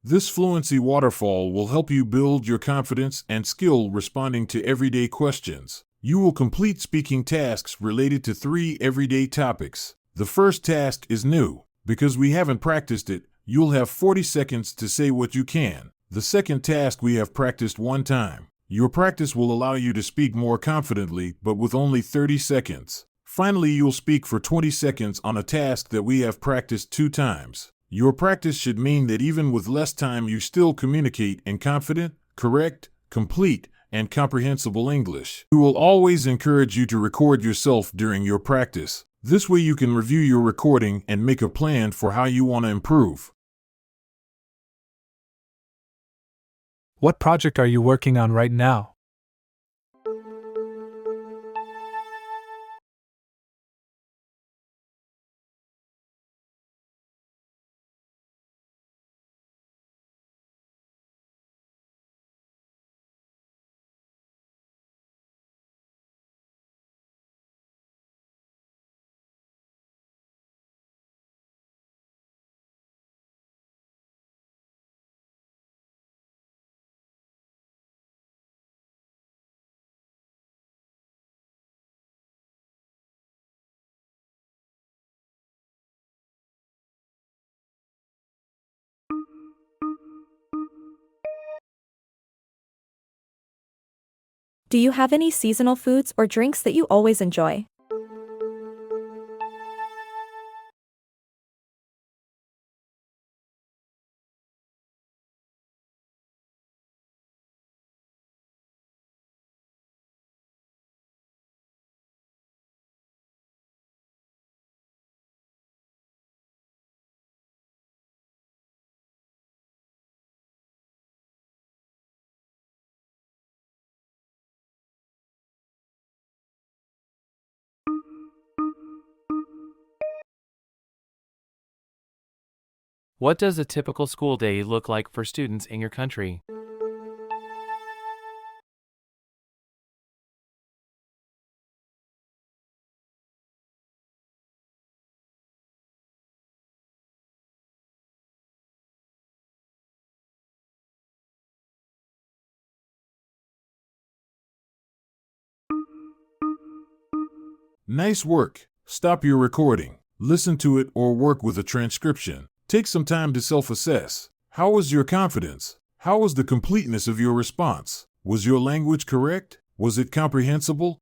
This Fluency Waterfall will help you build your confidence and skill responding to everyday questions. You will complete speaking tasks related to 3 everyday topics. The first task is new. Because we haven't practiced it, you'll have 40 seconds to say what you can. The second task we have practiced 1 time. Your practice will allow you to speak more confidently, but with only 30 seconds. Finally, you'll speak for 20 seconds on a task that we have practiced 2 times. Your practice should mean that even with less time, you still communicate in confident, correct, complete, and comprehensible English. We will always encourage you to record yourself during your practice. This way you can review your recording and make a plan for how you want to improve. What project are you working on right now? Do you have any seasonal foods or drinks that you always enjoy? What does a typical school day look like for students in your country? Nice work. Stop your recording. Listen to it or work with a transcription. Take some time to self-assess. How was your confidence? How was the completeness of your response? Was your language correct? Was it comprehensible?